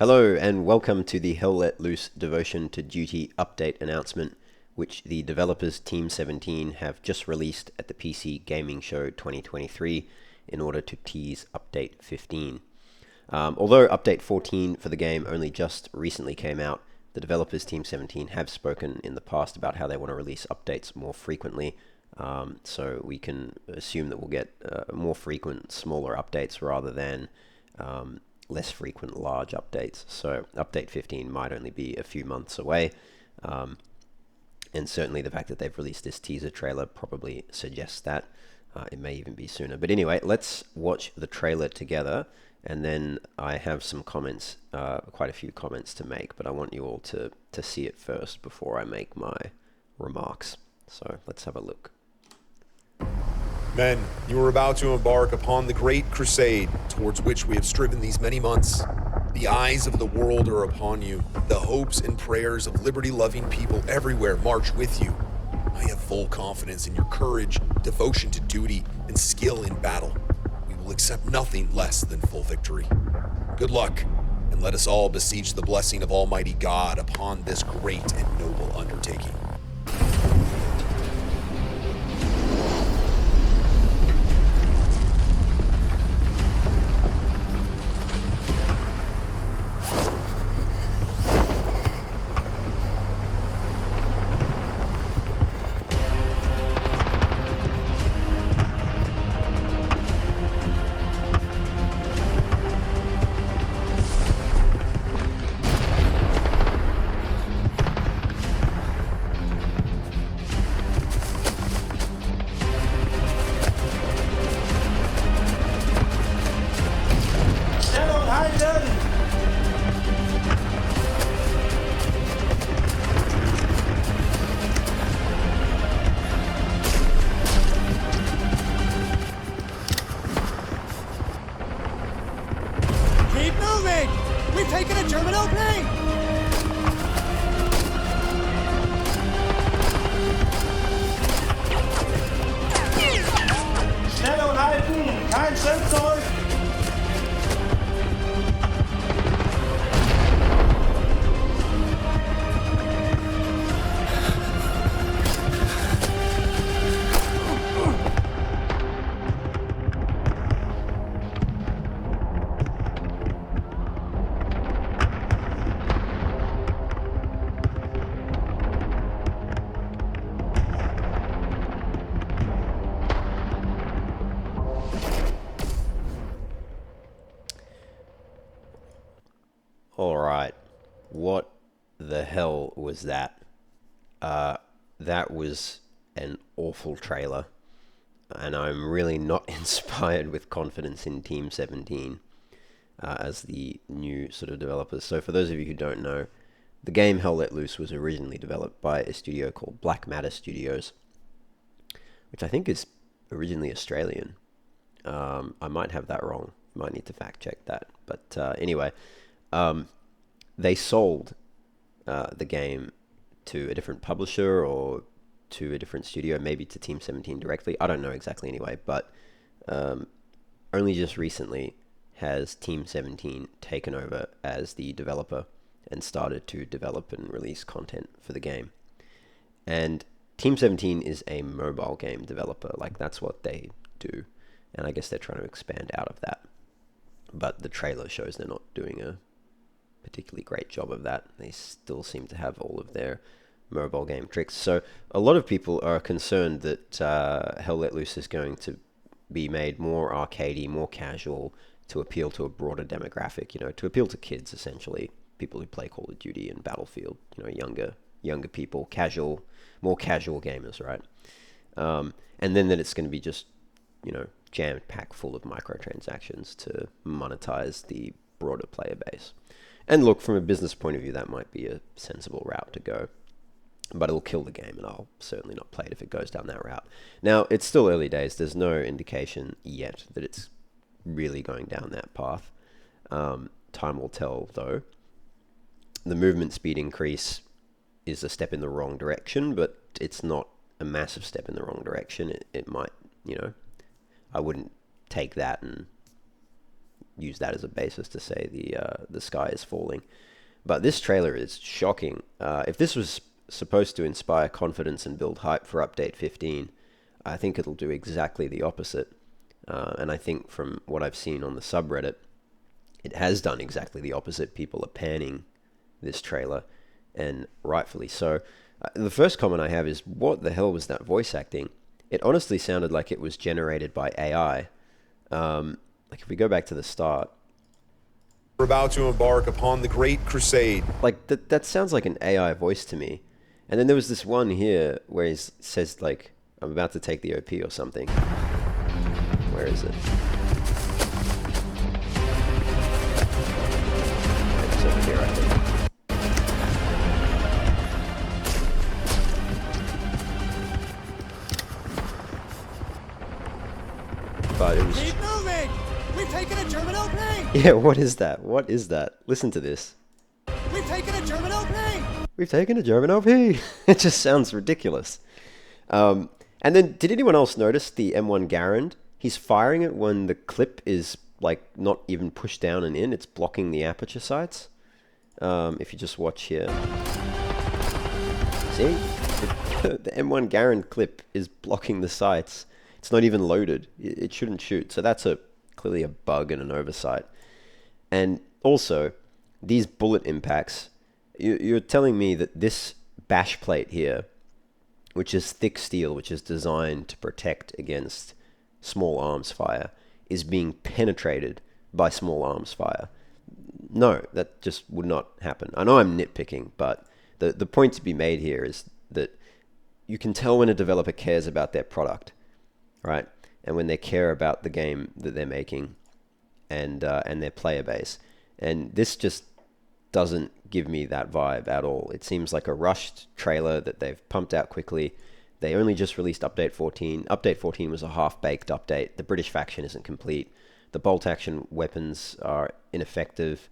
Hello and welcome to the Hell Let Loose Devotion to Duty update announcement, which the developers Team 17 have just released at the PC Gaming Show 2023 in order to tease update 15. Although update 14 for the game only just recently came out, the developers Team 17 have spoken in the past about how they want to release updates more frequently. So we can assume that we'll get more frequent, smaller updates rather than less frequent large updates. So update 15 might only be a few months away. And certainly the fact that they've released this teaser trailer probably suggests that. It may even be sooner. But anyway, let's watch the trailer together. And then I have some comments, quite a few comments to make, but I want you all to see it first before I make my remarks. So let's have a look. Men, you are about to embark upon the great crusade towards which we have striven these many months. The eyes of the world are upon you. The hopes and prayers of liberty-loving people everywhere march with you. I have full confidence in your courage, devotion to duty, and skill in battle. We will accept nothing less than full victory. Good luck, and let us all beseech the blessing of Almighty God upon this great and noble undertaking. Keep moving! We've taken a German opening! Stellung halten! Kein Sensor! Alright, what the hell was that? That was an awful trailer, and I'm really not inspired with confidence in Team 17 as the new sort of developers. So for those of you who don't know, the game Hell Let Loose was originally developed by a studio called Black Matter Studios, which I think is originally Australian. I might have that wrong. Might need to fact check that. But anyway, they sold the game to a different publisher or to a different studio, maybe to Team 17 directly. I don't know exactly anyway, but only just recently has Team 17 taken over as the developer and started to develop and release content for the game. And Team 17 is a mobile game developer, like that's what they do. And I guess they're trying to expand out of that. But the trailer shows they're not doing a particularly great job of that. They still seem to have all of their mobile game tricks. So a lot of people are concerned that Hell Let Loose is going to be made more arcadey, more casual, to appeal to a broader demographic, to appeal to kids, essentially, people who play Call of Duty and Battlefield, younger people, more casual gamers, right? And then that it's going to be just, jammed packed full of microtransactions to monetize the broader player base. And look, from a business point of view, that might be a sensible route to go. But it'll kill the game, and I'll certainly not play it if it goes down that route. Now, it's still early days. There's no indication yet that it's really going down that path. Time will tell, though. The movement speed increase is a step in the wrong direction, but it's not a massive step in the wrong direction. It might, I wouldn't take that and use that as a basis to say the sky is falling. But this trailer is shocking. If this was supposed to inspire confidence and build hype for Update 15, I think it'll do exactly the opposite. And I think from what I've seen on the subreddit, it has done exactly the opposite. People are panning this trailer, and rightfully so. The first comment I have is, what the hell was that voice acting? It honestly sounded like it was generated by AI. Like if we go back to the start, We're about to embark upon the Great Crusade. like that sounds like an AI voice to me. And then there was this one here where he says like, I'm about to take the OP or something. Where is it? It's over here, I think. But it was... Keep moving! We've taken a terminal plane! Yeah, what is that? What is that? Listen to this. We've taken a terminal plane! We've taken a German LP. It just sounds ridiculous. And then, did anyone else notice the M1 Garand? He's firing it when the clip is like not even pushed down and in. It's blocking the aperture sights. If you just watch here. See? The M1 Garand clip is blocking the sights. It's not even loaded. It shouldn't shoot. So that's clearly a bug and an oversight. And also, these bullet impacts, you're telling me that this bash plate here, which is thick steel, which is designed to protect against small arms fire, is being penetrated by small arms fire. No, that just would not happen. I know I'm nitpicking, but the point to be made here is that you can tell when a developer cares about their product, right? And when they care about the game that they're making and their player base. And this just doesn't give me that vibe at all. It seems like a rushed trailer that they've pumped out quickly. They only just released Update 14. Update 14 was a half-baked update. The British faction isn't complete. The bolt-action weapons are ineffective.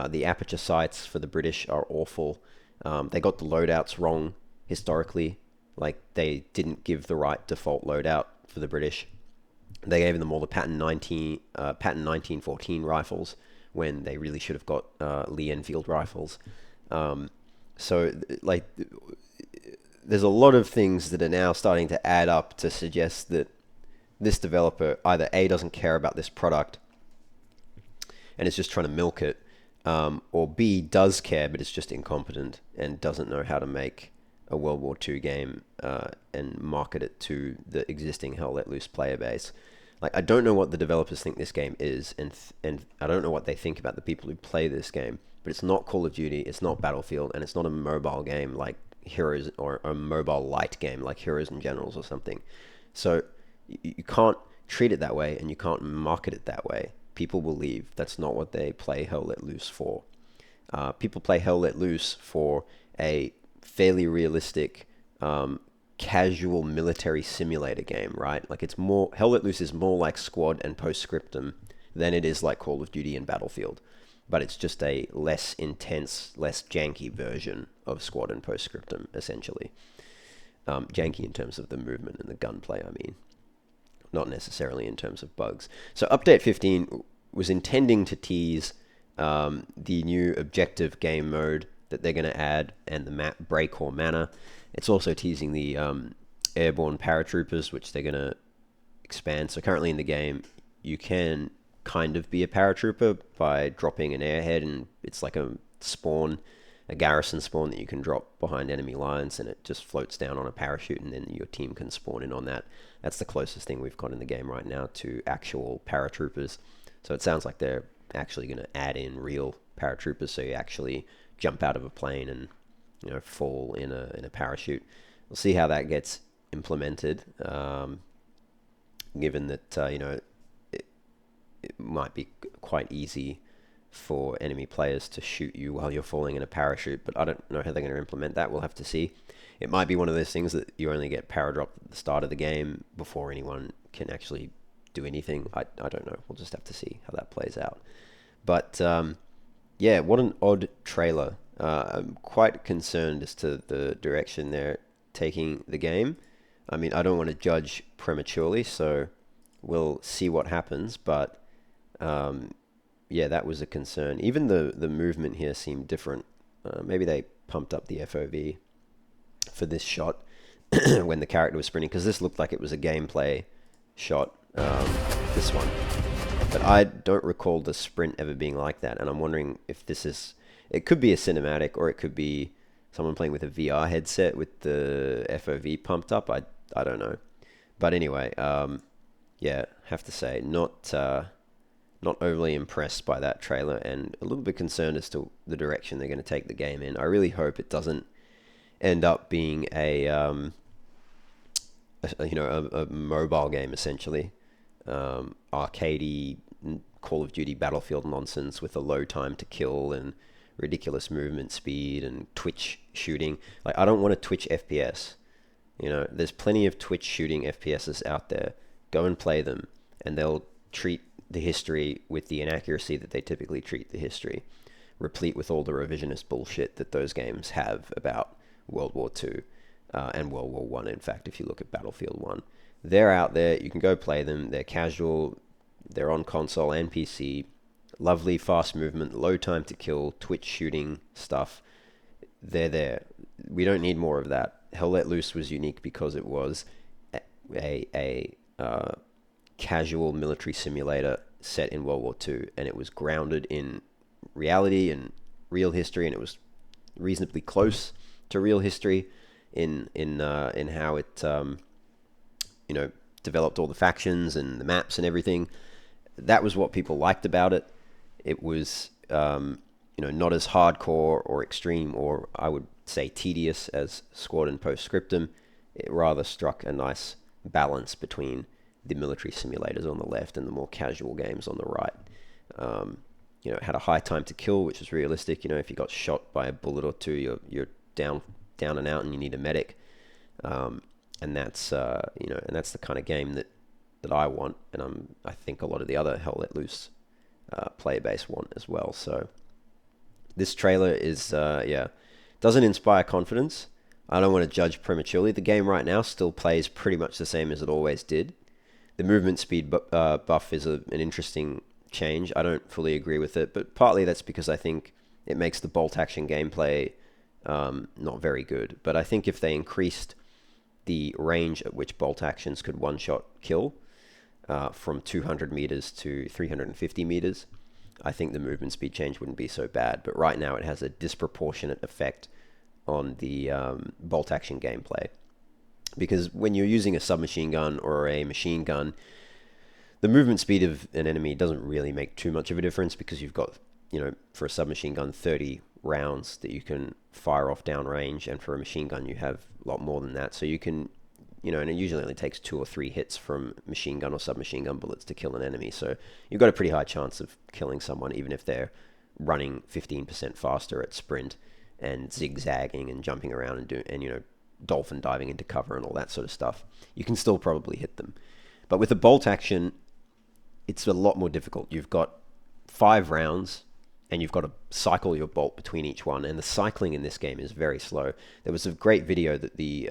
The aperture sights for the British are awful. They got the loadouts wrong historically. Like, they didn't give the right default loadout for the British. They gave them all the Patton 1914 rifles when they really should have got Lee Enfield rifles. So, like, there's a lot of things that are now starting to add up to suggest that this developer either A, doesn't care about this product and is just trying to milk it, or B, does care but is just incompetent and doesn't know how to make a World War II game and market it to the existing Hell Let Loose player base. Like, I don't know what the developers think this game is, and I don't know what they think about the people who play this game, but it's not Call of Duty, it's not Battlefield, and it's not a mobile game like Heroes, or a mobile light game like Heroes and Generals or something. So you can't treat it that way, and you can't market it that way. People will leave. That's not what they play Hell Let Loose for. People play Hell Let Loose for a fairly realistic, casual military simulator game, right? Like, it's more, Hell Let Loose is more like Squad and Postscriptum than it is like Call of Duty and Battlefield. But it's just a less intense, less janky version of Squad and Postscriptum, essentially. Janky in terms of the movement and the gunplay, I mean. Not necessarily in terms of bugs. So Update 15 was intending to tease the new objective game mode that they're going to add, and the map break or mana. It's also teasing the airborne paratroopers, which they're going to expand. So currently in the game, you can kind of be a paratrooper by dropping an airhead, and it's like a spawn, a garrison spawn that you can drop behind enemy lines, and it just floats down on a parachute, and then your team can spawn in on that. That's the closest thing we've got in the game right now to actual paratroopers. So it sounds like they're actually going to add in real paratroopers, so you actually jump out of a plane and, you know, fall in a parachute. We'll see how that gets implemented, given that you know, it might be quite easy for enemy players to shoot you while you're falling in a parachute, but I don't know how they're going to implement that. We'll have to see. It might be one of those things that you only get paradropped at the start of the game before anyone can actually do anything. I don't know. We'll just have to see how that plays out. But yeah, what an odd trailer. I'm quite concerned as to the direction they're taking the game. I mean, I don't want to judge prematurely, so we'll see what happens, but yeah, that was a concern. Even the movement here seemed different. Maybe they pumped up the FOV for this shot when the character was sprinting, because this looked like it was a gameplay shot, this one. But I don't recall the sprint ever being like that, and I'm wondering if this is... It could be a cinematic, or it could be someone playing with a VR headset with the FOV pumped up. I don't know. But anyway, yeah, have to say, not overly impressed by that trailer, and a little bit concerned as to the direction they're going to take the game in. I really hope it doesn't end up being a mobile game, essentially. Arcadey Call of Duty Battlefield nonsense with a low time to kill and ridiculous movement speed and twitch shooting. Like, I don't want a twitch FPS. You know, there's plenty of twitch shooting FPSs out there. Go and play them, and they'll treat the history with the inaccuracy that they typically treat the history, replete with all the revisionist bullshit that those games have about World War II and World War One. In fact, if you look at Battlefield 1, they're out there. You can go play them. They're casual. They're on console and PC. Lovely fast movement, low time to kill, twitch shooting stuff. They're there. We don't need more of that. Hell Let Loose was unique because it was a casual military simulator set in World War II, and it was grounded in reality and real history, and it was reasonably close to real history in how it developed all the factions and the maps and everything. That was what people liked about it. It was not as hardcore or extreme, or I would say tedious, as Squadron Postscriptum. It rather struck a nice balance between the military simulators on the left and the more casual games on the right. It had a high time to kill, which was realistic. If you got shot by a bullet or two, you're down and out, and you need a medic. And that's the kind of game that I want, and I think a lot of the other Hell Let Loose player base want as well. So this trailer is doesn't inspire confidence. I don't want to judge prematurely. The game right now still plays pretty much the same as it always did. The movement speed buff is an interesting change. I don't fully agree with it, but partly that's because I think it makes the bolt action gameplay not very good. But I think if they increased the range at which bolt actions could one-shot kill from 200 meters to 350 meters, I think the movement speed change wouldn't be so bad. But right now it has a disproportionate effect on the bolt action gameplay. Because when you're using a submachine gun or a machine gun, the movement speed of an enemy doesn't really make too much of a difference, because you've got, for a submachine gun, 30 rounds that you can fire off downrange, and for a machine gun you have a lot more than that. So you can, and it usually only takes 2 or 3 hits from machine gun or submachine gun bullets to kill an enemy. So you've got a pretty high chance of killing someone, even if they're running 15% faster at sprint and zigzagging and jumping around and dolphin diving into cover and all that sort of stuff. You can still probably hit them. But with a bolt action, it's a lot more difficult. You've got 5 rounds, and you've got to cycle your bolt between each one, and the cycling in this game is very slow. There was a great video that the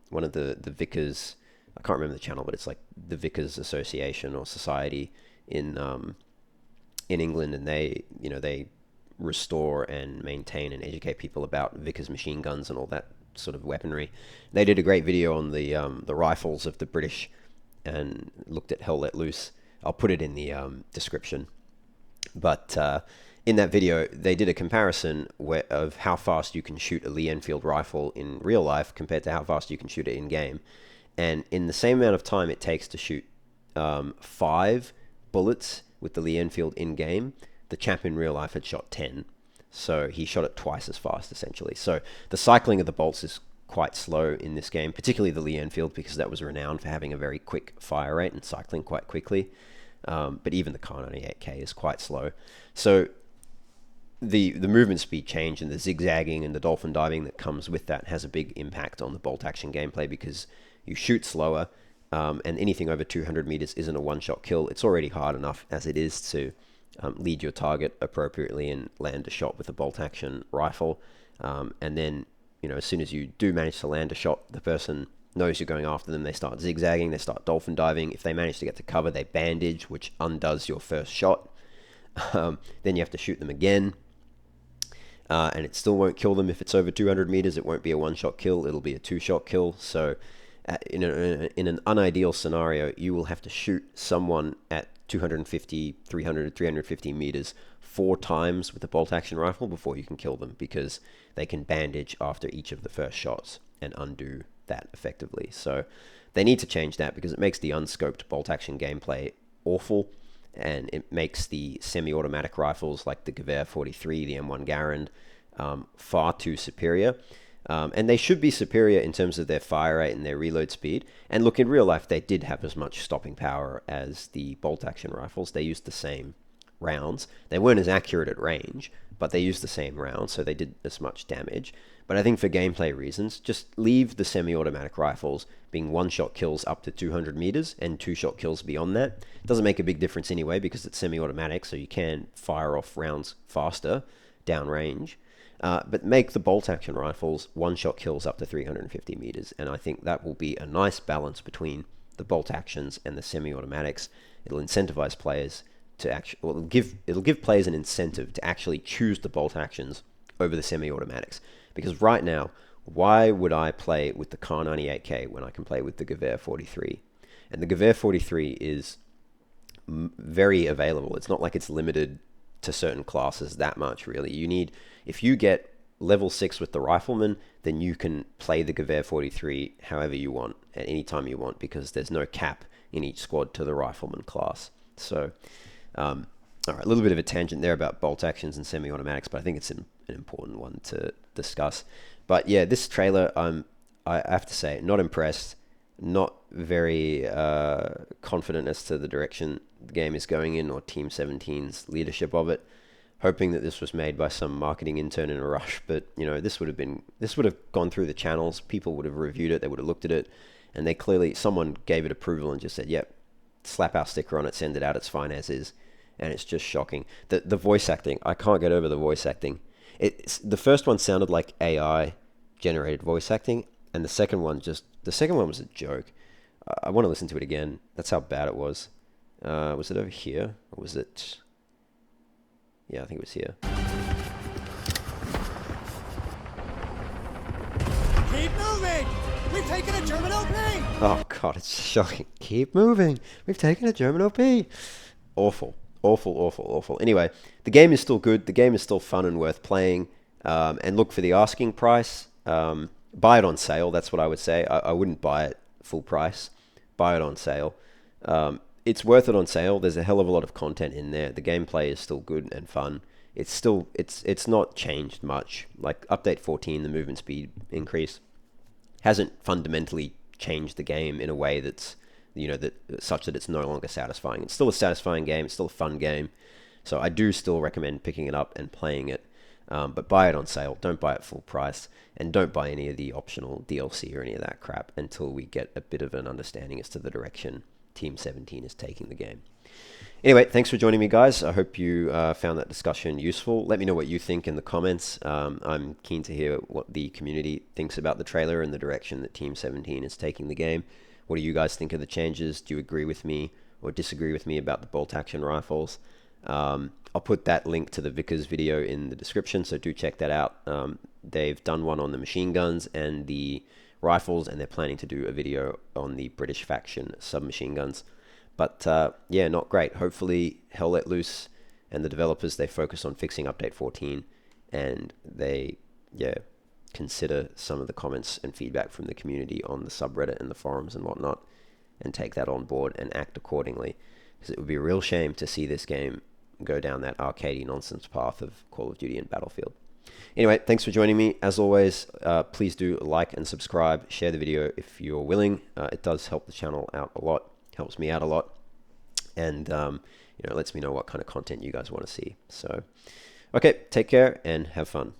one of the Vickers, I can't remember the channel, but it's like the Vickers Association or Society in England, and they restore and maintain and educate people about Vickers machine guns and all that sort of weaponry. They did a great video on the rifles of the British and looked at Hell Let Loose. I'll put it in the description. But in that video, they did a comparison of how fast you can shoot a Lee Enfield rifle in real life compared to how fast you can shoot it in game. And in the same amount of time it takes to shoot 5 bullets with the Lee Enfield in game, the chap in real life had shot 10. So he shot it twice as fast, essentially. So the cycling of the bolts is quite slow in this game, particularly the Lee Enfield, because that was renowned for having a very quick fire rate and cycling quite quickly. But even the Kar 98K is quite slow. So the movement speed change and the zigzagging and the dolphin diving that comes with that has a big impact on the bolt action gameplay, because you shoot slower, and anything over 200 meters isn't a one-shot kill. It's already hard enough as it is to lead your target appropriately and land a shot with a bolt action rifle. And then, as soon as you do manage to land a shot, the person knows you're going after them. They start zigzagging, they start dolphin diving. If they manage to get to cover, they bandage, which undoes your first shot. Then you have to shoot them again. And it still won't kill them if it's over 200 meters. It won't be a one-shot kill. It'll be a two-shot kill. So in an unideal scenario, you will have to shoot someone at 250, 300, 350 meters 4 times with a bolt-action rifle before you can kill them, because they can bandage after each of the first shots and undo that effectively. So they need to change that, because it makes the unscoped bolt-action gameplay awful, and it makes the semi-automatic rifles like the Gewehr 43, the M1 Garand, far too superior. And they should be superior in terms of their fire rate and their reload speed. And look, in real life, they did have as much stopping power as the bolt-action rifles. They used the same rounds. They weren't as accurate at range, but they used the same rounds, so they did as much damage. But I think for gameplay reasons, just leave the semi-automatic rifles being one-shot kills up to 200 meters and two-shot kills beyond that. It doesn't make a big difference anyway, because it's semi-automatic, so you can fire off rounds faster downrange. But make the bolt-action rifles one-shot kills up to 350 meters, and I think that will be a nice balance between the bolt-actions and the semi-automatics. It'll incentivize players to actually, well, it'll give players an incentive to actually choose the bolt-actions over the semi-automatics. Because right now, why would I play with the Kar 98K when I can play with the Gewehr 43? And the Gewehr 43 is very available. It's not like it's limited to certain classes that much, really. You need, if you get level 6 with the Rifleman, then you can play the Gewehr 43 however you want, at any time you want, because there's no cap in each squad to the Rifleman class. So, all right, a little bit of a tangent there about bolt actions and semi-automatics, but I think it's an important one to discuss. But yeah, this trailer, I have to say, not impressed, not very confident as to the direction the game is going in, or Team 17's leadership of it. Hoping that this was made by some marketing intern in a rush, but you know, this would have gone through the channels. People would have reviewed it, they would have looked at it, and they clearly, someone gave it approval and just said, yep, slap our sticker on it, send it out, it's fine as is. And it's just shocking. The voice acting, I can't get over the voice acting. The first one sounded like AI generated voice acting, and the second one was a joke. I want to listen to it again. That's how bad it was. Was it over here, or was it? Yeah, I think it was here. Keep moving! We've taken a German OP! Oh god, it's shocking. Keep moving. We've taken a German OP. Awful. Awful. Anyway, the game is still good. The game is still fun and worth playing. And look for the asking price. Buy it on sale. That's what I would say. I wouldn't buy it full price. Buy it on sale. It's worth it on sale. There's a hell of a lot of content in there. The gameplay is still good and fun. It's not changed much. Like update 14, the movement speed increase hasn't fundamentally changed the game in a way that's, such that it's no longer satisfying. It's still a satisfying game. It's still a fun game. So I do still recommend picking it up and playing it. But buy it on sale. Don't buy it full price. And don't buy any of the optional DLC or any of that crap until we get a bit of an understanding as to the direction Team 17 is taking the game. Anyway, thanks for joining me, guys. I hope you found that discussion useful. Let me know what you think in the comments. I'm keen to hear what the community thinks about the trailer and the direction that Team 17 is taking the game. What do you guys think of the changes? Do you agree with me or disagree with me about the bolt-action rifles? I'll put that link to the Vickers video in the description, so do check that out. They've done one on the machine guns and the rifles, and they're planning to do a video on the British faction submachine guns. But yeah, not great. Hopefully Hell Let Loose and the developers, they focus on fixing update 14, and they consider some of the comments and feedback from the community on the subreddit and the forums and whatnot, and take that on board and act accordingly. Because it would be a real shame to see this game go down that arcadey nonsense path of Call of Duty and Battlefield. Anyway, thanks for joining me. As always, please do like and subscribe. Share the video if you're willing. It does help the channel out a lot. Helps me out a lot. And, lets me know what kind of content you guys want to see. So, okay, take care and have fun.